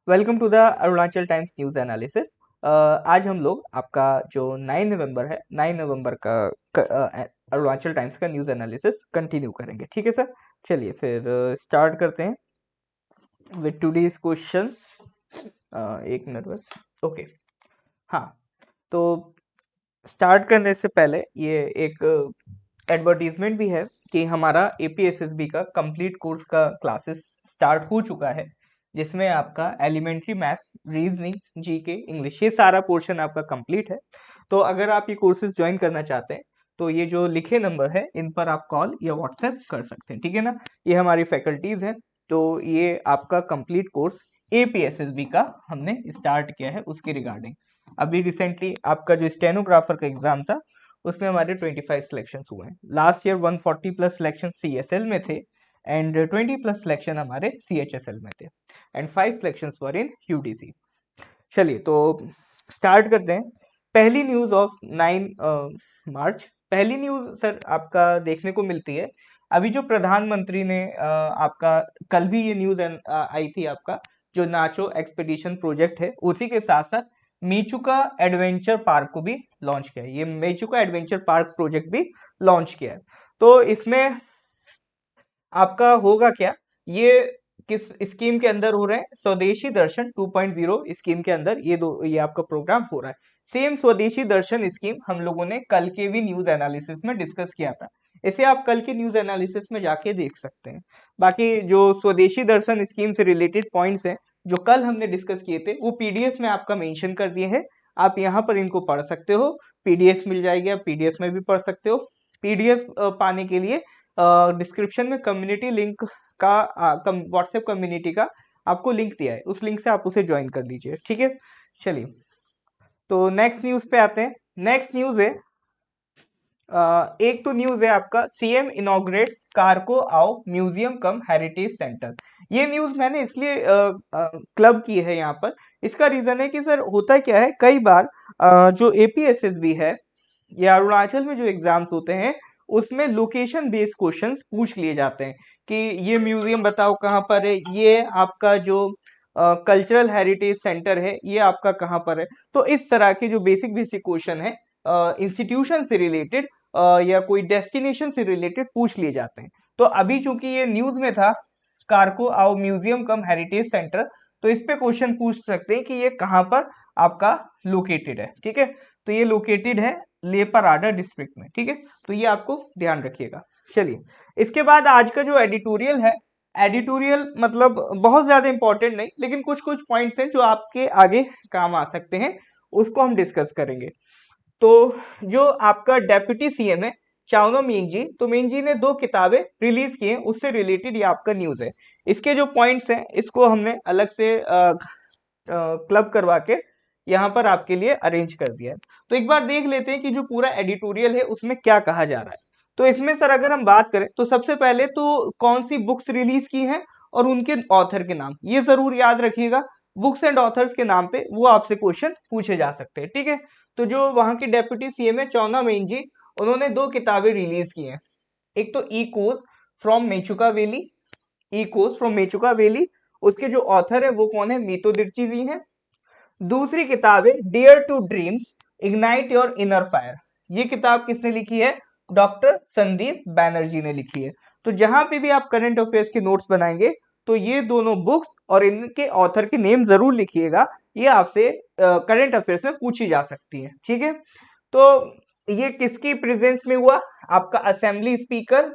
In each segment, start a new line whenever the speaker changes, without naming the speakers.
Welcome to the Arunachal Times news analysis. आज हम लोग आपका जो 9 नवंबर है 9 नवंबर का अरुणाचल टाइम्स का न्यूज़ एनालिसिस कंटिन्यू करेंगे। ठीक है सर, चलिए फिर स्टार्ट करते हैं विद टुडेज क्वेश्चंस। एक मिनट बस। ओके, हाँ, तो स्टार्ट करने से पहले ये एक एडवर्टीजमेंट भी है कि हमारा एपीएसएसबी का कंप्लीट कोर्स का क्लासेस स्टार्ट हो चुका है, जिसमें आपका elementary maths, reasoning, GK, English, ये सारा पोर्शन आपका कंप्लीट है। तो अगर आप ये कोर्सेज ज्वाइन करना चाहते हैं तो ये जो लिखे नंबर है इन पर आप कॉल या व्हाट्सएप कर सकते हैं। ठीक है ना, ये हमारी फैकल्टीज है। तो ये आपका कंप्लीट कोर्स एपीएसएसबी का हमने स्टार्ट किया है, उसके रिगार्डिंग अभी रिसेंटली आपका जो स्टेनोग्राफर का एग्जाम था उसमें हमारे 25 सिलेक्शन हुए हैं। Last year 140 plus selection CSL में थे एंड 20 प्लस सिलेक्शन हमारे सीएचएसएल में थे and 5 selection were in UTC. चलिए तो स्टार्ट करते हैं। पहली न्यूज ऑफ 9 मार्च। पहली न्यूज सर आपका देखने को मिलती है अभी जो प्रधानमंत्री ने आपका कल भी ये न्यूज आई थी, आपका जो नाचो एक्सपीडिशन प्रोजेक्ट है उसी के साथ साथ मेचुका एडवेंचर पार्क को भी लॉन्च किया है। ये मेचुका एडवेंचर पार्क प्रोजेक्ट भी लॉन्च किया है। तो इसमें आपका होगा क्या, ये किस स्कीम के अंदर हो रहे हैं? स्वदेशी दर्शन 2.0 स्कीम के अंदर ये आपका प्रोग्राम हो रहा है। सेम स्वदेशी दर्शन स्कीम हम लोगों ने कल के भी न्यूज एनालिसिस में डिस्कस किया था। इसे आप कल के न्यूज एनालिसिस में जाके देख सकते हैं। बाकी जो स्वदेशी दर्शन स्कीम से रिलेटेड पॉइंट्स हैं जो कल हमने डिस्कस किए थे वो पीडीएफ में आपका मेंशन कर दिए हैं। आप यहाँ पर इनको पढ़ सकते हो, पीडीएफ मिल जाएगी, आप पीडीएफ में भी पढ़ सकते हो। पीडीएफ पाने के लिए डिस्क्रिप्शन में कम्युनिटी लिंक का व्हाट्सएप कम्युनिटी का आपको लिंक दिया है, उस लिंक से आप उसे ज्वाइन कर लीजिए। ठीक है, चलिए तो नेक्स्ट न्यूज पे आते हैं। नेक्स्ट न्यूज है एक तो न्यूज है आपका सीएम इनॉग्रेट्स कारको आओ म्यूजियम कम हेरिटेज सेंटर। ये न्यूज मैंने इसलिए क्लब की है यहाँ पर। इसका रीजन है कि सर होता क्या है, कई बार जो एपीएसएसबी है या अरुणाचल में जो एग्जाम्स होते हैं उसमें लोकेशन बेस्ड क्वेश्चंस पूछ लिए जाते हैं कि ये म्यूजियम बताओ कहाँ पर है, ये आपका जो कल्चरल हेरिटेज सेंटर है ये आपका कहाँ पर है। तो इस तरह के जो बेसिक बेसिक क्वेश्चन है इंस्टीट्यूशन से रिलेटेड या कोई डेस्टिनेशन से रिलेटेड पूछ लिए जाते हैं। तो अभी चूंकि ये न्यूज में था कारको आओ म्यूजियम कम हेरिटेज सेंटर, तो इस पे क्वेश्चन पूछ सकते हैं कि ये कहाँ पर आपका लोकेटेड है। ठीक है, तो ये लोकेटेड है लेपाराडा डिस्ट्रिक्ट में। ठीक है, तो ये आपको ध्यान रखिएगा। चलिए इसके बाद आज का जो एडिटोरियल है, एडिटोरियल मतलब बहुत ज्यादा इंपॉर्टेंट नहीं, लेकिन कुछ कुछ पॉइंट्स हैं जो आपके आगे काम आ सकते हैं, उसको हम डिस्कस करेंगे। तो जो आपका डेप्यूटी सीएम है चाउनो मीनजी, तो मीनजी ने 2 किताबें रिलीज की हैं, उससे रिलेटेड ये आपका न्यूज है। इसके जो पॉइंट्स हैं इसको हमने अलग से क्लब करवा के यहाँ पर आपके लिए अरेंज कर दिया है। तो एक बार देख लेते हैं कि जो पूरा एडिटोरियल है उसमें क्या कहा जा रहा है। तो इसमें सर अगर हम बात करें तो सबसे पहले तो कौन सी बुक्स रिलीज की हैं और उनके ऑथर के नाम, ये जरूर याद रखिएगा। बुक्स एंड ऑथर्स के नाम पे वो आपसे क्वेश्चन पूछे जा सकते हैं। ठीक है, तो जो वहां के डेप्यूटी सीएम है चौना मेन जी, उन्होंने 2 किताबें रिलीज की हैं। एक तो ई कोज फ्रॉम मेचुका वैली, ई कोज फ्रॉम मेचुका वैली, उसके जो ऑथर है वो कौन है, मीतो दिर्ची जी हैं। दूसरी किताब है dear to dreams ignite your inner fire. ये किताब किसने लिखी है, डॉक्टर संदीप बैनर्जी ने लिखी है। तो जहां पे भी आप करंट अफेयर्स के नोट्स बनाएंगे तो ये दोनों बुक्स और इनके ऑथर के नेम जरूर लिखिएगा, ये आपसे करंट अफेयर्स में पूछी जा सकती है। ठीक है, तो ये किसकी प्रेजेंस में हुआ, आपका असेंबली स्पीकर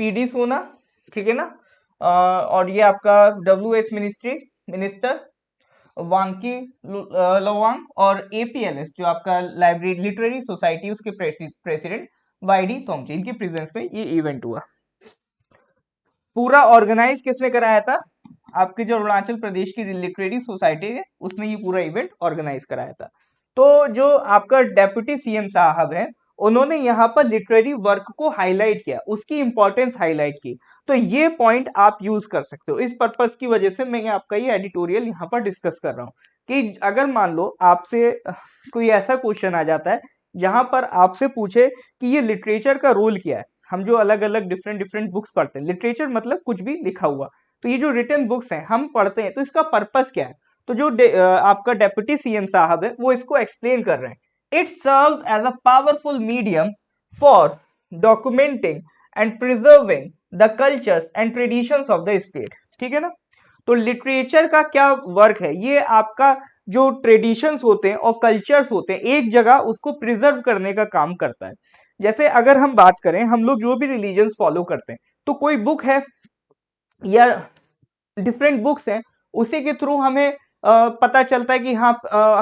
पीडी सोना, ठीक है ना, और ये आपका डब्ल्यूएस मिनिस्टर वांकी लोवांग और एपीएलएस जो आपका लाइब्रेरी लिटरेरी सोसाइटी उसके प्रेसिडेंट वाईडी तोंगची, इनकी प्रेजेंस में ये इवेंट हुआ। पूरा ऑर्गेनाइज किसने कराया था, आपके जो अरुणाचल प्रदेश की लिटरेरी सोसाइटी है उसने ये पूरा इवेंट ऑर्गेनाइज कराया था। तो जो आपका डेप्यूटी सीएम साहब है उन्होंने यहाँ पर लिटरेरी वर्क को हाईलाइट किया, उसकी इंपॉर्टेंस हाईलाइट की। तो ये पॉइंट आप यूज कर सकते हो। इस पर्पस की वजह से मैं आपका ये एडिटोरियल यहाँ पर डिस्कस कर रहा हूँ कि अगर मान लो आपसे कोई ऐसा क्वेश्चन आ जाता है जहां पर आपसे पूछे कि ये लिटरेचर का रोल क्या है। हम जो अलग अलग डिफरेंट डिफरेंट बुक्स पढ़ते हैं, लिटरेचर मतलब कुछ भी लिखा हुआ, तो ये जो रिटन बुक्स हैं हम पढ़ते हैं, तो इसका पर्पस क्या है? तो जो आपका डेप्यूटी सीएम साहब है वो इसको एक्सप्लेन कर रहे हैं। It serves as a powerful medium for documenting and preserving the cultures and traditions of the state. ठीक है ना? तो लिटरेचर का क्या वर्क है? ये आपका जो ट्रेडिशंस होते हैं और कल्चर्स होते हैं एक जगह उसको प्रिजर्व करने का काम करता है। जैसे अगर हम बात करें, हम लोग जो भी रिलीजन्स फॉलो करते हैं, तो कोई बुक है या डिफरेंट बुक्स हैं, उसी के थ्रू हमें पता चलता है कि हाँ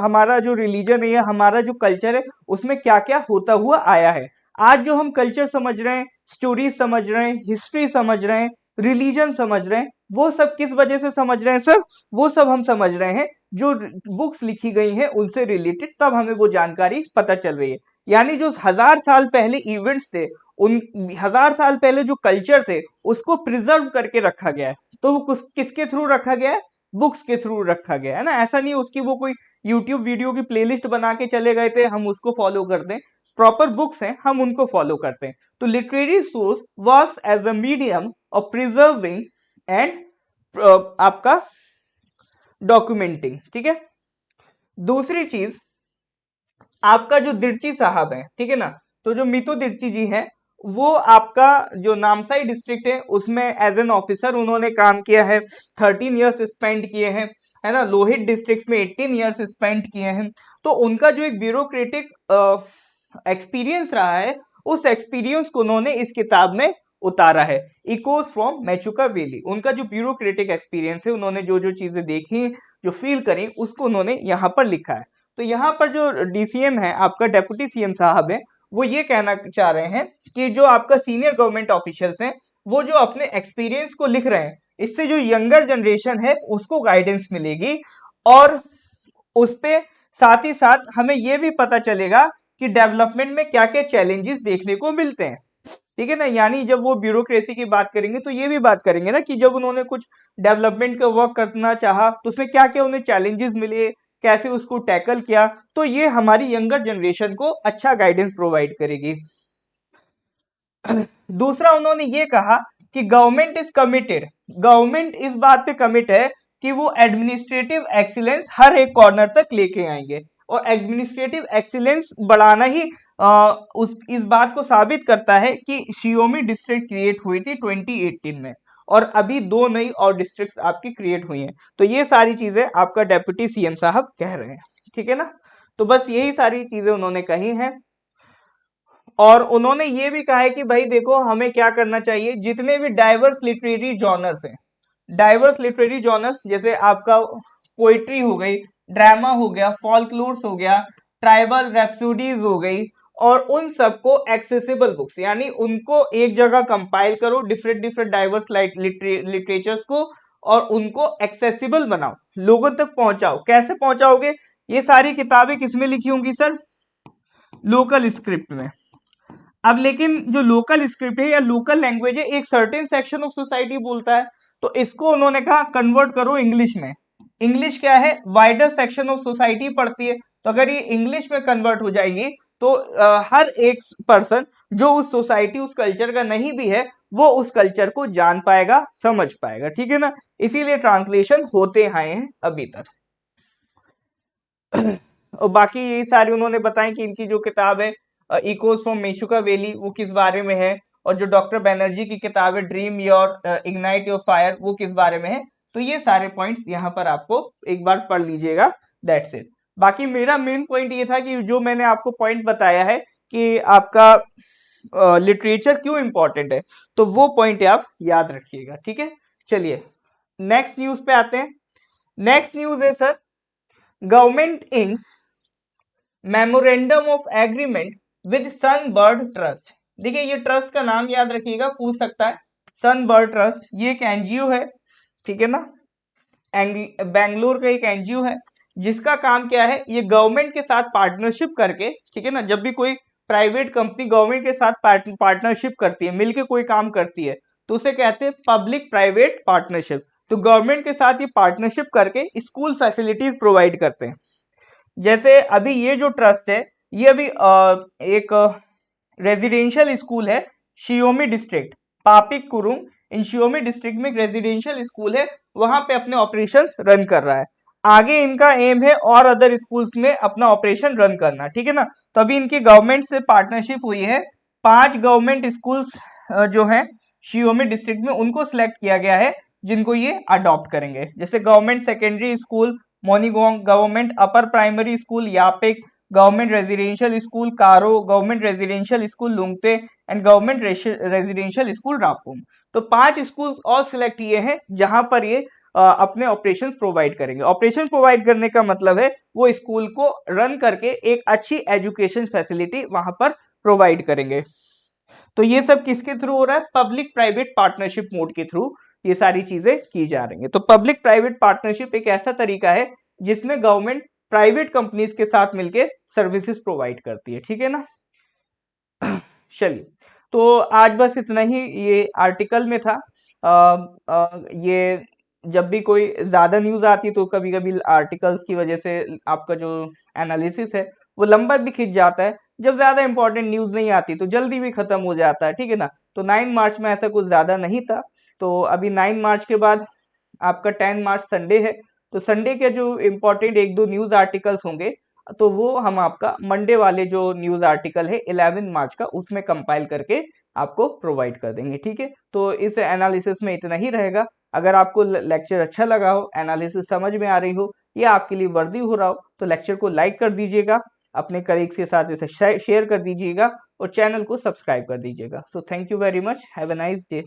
हमारा जो रिलीजन है या हमारा जो कल्चर है उसमें क्या क्या होता हुआ आया है। आज जो हम कल्चर समझ रहे हैं, स्टोरीज समझ रहे हैं, हिस्ट्री समझ रहे हैं, रिलीजन समझ रहे हैं, वो सब किस वजह से समझ रहे हैं सर? वो सब हम समझ रहे हैं जो बुक्स लिखी गई हैं उनसे रिलेटेड, तब हमें वो जानकारी पता चल रही है। यानी जो 1000 साल पहले इवेंट्स थे, उन 1000 साल पहले जो कल्चर थे उसको प्रिजर्व करके रखा गया है। तो वो किसके थ्रू रखा गया है? बुक्स के थ्रू रखा गया है ना। ऐसा नहीं उसकी वो कोई यूट्यूब वीडियो की प्लेलिस्ट बना के चले गए थे हम उसको फॉलो करते हैं। प्रॉपर बुक्स हैं, हम उनको फॉलो करते हैं। तो literary source works as a medium of preserving and आपका डॉक्यूमेंटिंग। ठीक है। दूसरी चीज, आपका जो दिरची साहब है, ठीक है ना, तो जो मीतू दिरची जी हैं, वो आपका जो नामसाई डिस्ट्रिक्ट है उसमें एज एन ऑफिसर उन्होंने काम किया है, 13 ईयर्स स्पेंड किए हैं, है ना। लोहित डिस्ट्रिक्ट में 18 ईयर्स स्पेंड किए हैं। तो उनका जो एक ब्यूरोक्रेटिक एक्सपीरियंस रहा है, उस एक्सपीरियंस को उन्होंने इस किताब में उतारा है। इकोज फ्रॉम मैचुका वैली, उनका जो ब्यूरोक्रेटिक एक्सपीरियंस है, उन्होंने जो जो चीजें देखी, जो फील करी, उसको उन्होंने यहाँ पर लिखा है। तो यहाँ पर जो डीसीएम है, आपका डेप्यूटी सीएम साहब है, वो ये कहना चाह रहे हैं कि जो आपका सीनियर गवर्नमेंट ऑफिशियल्स हैं, वो जो अपने एक्सपीरियंस को लिख रहे हैं, इससे जो यंगर जनरेशन है उसको गाइडेंस मिलेगी, और उस पे साथ ही साथ हमें ये भी पता चलेगा कि डेवलपमेंट में क्या क्या चैलेंजेस देखने को मिलते हैं। ठीक है ना। यानी जब वो ब्यूरोक्रेसी की बात करेंगे तो ये भी बात करेंगे ना कि जब उन्होंने कुछ डेवलपमेंट का वर्क करना चाहा तो उसमें क्या क्या उन्हें चैलेंजेस मिले, कैसे उसको टैकल किया। तो ये हमारी यंगर जनरेशन को अच्छा गाइडेंस प्रोवाइड करेगी। दूसरा उन्होंने ये कहा कि गवर्नमेंट इज कमिटेड, गवर्नमेंट इस बात पे कमिट है कि वो एडमिनिस्ट्रेटिव एक्सीलेंस हर एक कॉर्नर तक लेके आएंगे, और एडमिनिस्ट्रेटिव एक्सीलेंस बढ़ाना ही इस बात को साबित करता है कि शियोमी डिस्ट्रिक्ट क्रिएट हुई थी 2018 में, और अभी 2 नई और डिस्ट्रिक्ट्स आपकी क्रिएट हुई हैं। तो ये सारी चीजें आपका डेप्यूटी सीएम साहब कह रहे हैं। ठीक है ना। तो बस यही सारी चीजें उन्होंने कही हैं, और उन्होंने ये भी कहा है कि भाई देखो हमें क्या करना चाहिए, जितने भी डाइवर्स लिटरेरी जॉनर्स हैं, डाइवर्स लिटरेरी जॉनर्स जैसे आपका पोइट्री हो गई, ड्रामा हो गया, फॉल्कलोर्स हो गया, ट्राइबल रेप्सोडीज हो गई, और उन सबको एक्सेसिबल बुक्स, यानी उनको एक जगह कंपाइल करो, डिफरेंट डिफरेंट डाइवर्स लिटरेचर्स को, और उनको एक्सेसिबल बनाओ, लोगों तक पहुंचाओ। कैसे पहुंचाओगे? ये सारी किताबें किसमें लिखी होंगी सर? लोकल स्क्रिप्ट में। अब लेकिन जो लोकल स्क्रिप्ट है या लोकल लैंग्वेज है, एक सर्टेन सेक्शन ऑफ सोसाइटी बोलता है, तो इसको उन्होंने कहा कन्वर्ट करो इंग्लिश में। इंग्लिश क्या है? वाइडर सेक्शन ऑफ सोसाइटी पढ़ती है, तो अगर ये इंग्लिश में कन्वर्ट हो जाएगी तो हर एक पर्सन जो उस सोसाइटी उस कल्चर का नहीं भी है, वो उस कल्चर को जान पाएगा, समझ पाएगा। ठीक है ना। इसीलिए ट्रांसलेशन होते आए हैं अभी तक। और बाकी यही सारी उन्होंने बताया कि इनकी जो किताब है इकोज फ्रॉम मेचुका वैली, वो किस बारे में है, और जो डॉक्टर बैनर्जी की किताब है dream your ignite your fire, वो किस बारे में है। तो ये सारे पॉइंट्स यहाँ पर आपको एक बार पढ़ लीजिएगा, दैट्स इट। बाकी मेरा मेन पॉइंट ये था कि जो मैंने आपको पॉइंट बताया है कि आपका लिटरेचर क्यों इंपॉर्टेंट है, तो वो पॉइंट आप याद रखिएगा। ठीक है। चलिए नेक्स्ट न्यूज पे आते हैं। नेक्स्ट न्यूज है sir, government inks memorandum of agreement with sunbird trust. देखिए ये ट्रस्ट का नाम याद रखिएगा, पूछ सकता है। सनबर्ड ट्रस्ट ये एक एनजीओ है, ठीक है ना, बेंगलोर का एक एनजीओ है, जिसका काम क्या है, ये गवर्नमेंट के साथ पार्टनरशिप करके, ठीक है ना, जब भी कोई प्राइवेट कंपनी गवर्नमेंट के साथ पार्टनरशिप करती है, मिलके कोई काम करती है, तो उसे कहते हैं पब्लिक प्राइवेट पार्टनरशिप। तो गवर्नमेंट के साथ ये पार्टनरशिप करके स्कूल फैसिलिटीज प्रोवाइड करते हैं। जैसे अभी ये जो ट्रस्ट है, ये अभी एक रेजिडेंशियल स्कूल है, शियोमी डिस्ट्रिक्ट पापिक कुरुंग इन शियोमी डिस्ट्रिक्ट में एक रेजिडेंशियल स्कूल है, वहां पे अपने ऑपरेशंस रन कर रहा है। आगे इनका एम है और अदर स्कूल्स में अपना ऑपरेशन रन करना, ठीक है ना। तो अभी इनकी गवर्नमेंट से पार्टनरशिप हुई है, 5 गवर्नमेंट स्कूल्स जो हैं शियोमी डिस्ट्रिक्ट में उनको सिलेक्ट किया गया है जिनको ये अडॉप्ट करेंगे। जैसे government secondary school Monigong, government upper primary school Yapek, government residential school Karo, government residential school Lungte and government residential school Rapum. तो 5 स्कूल्स और सिलेक्ट किए हैं जहां पर ये अपने ऑपरेशंस प्रोवाइड करेंगे। ऑपरेशन प्रोवाइड करने का मतलब है वो स्कूल को रन करके एक अच्छी एजुकेशन फैसिलिटी वहां पर प्रोवाइड करेंगे। तो ये सब किसके थ्रू हो रहा है? पब्लिक प्राइवेट पार्टनरशिप मोड के थ्रू ये सारी चीजें की जा रही है। तो पब्लिक प्राइवेट पार्टनरशिप एक ऐसा तरीका है जिसमें गवर्नमेंट प्राइवेट कंपनीज के साथ मिलकर सर्विसेज प्रोवाइड करती है, ठीक है ना। चलिए, तो आज बस इतना ही ये आर्टिकल में था। ये जब भी कोई ज्यादा न्यूज आती है तो कभी कभी आर्टिकल्स की वजह से आपका जो एनालिसिस है वो लंबा भी खिंच जाता है। जब ज्यादा इंपॉर्टेंट न्यूज नहीं आती तो जल्दी भी खत्म हो जाता है, ठीक है ना। तो 9 मार्च में ऐसा कुछ ज्यादा नहीं था। तो अभी 9 मार्च के बाद आपका 10 मार्च संडे है, तो संडे के जो इम्पोर्टेंट 1-2 न्यूज आर्टिकल्स होंगे तो वो हम आपका मंडे वाले जो न्यूज आर्टिकल है 11 मार्च का उसमें कंपाइल करके आपको प्रोवाइड कर देंगे, ठीक है। तो इस एनालिसिस में इतना ही रहेगा। अगर आपको लेक्चर अच्छा लगा हो, एनालिसिस समझ में आ रही हो या आपके लिए वर्दी हो रहा हो तो लेक्चर को लाइक कर दीजिएगा, अपने कलीग्स के साथ इसे शेयर कर दीजिएगा और चैनल को सब्सक्राइब कर दीजिएगा। So thank you very much, have a nice day.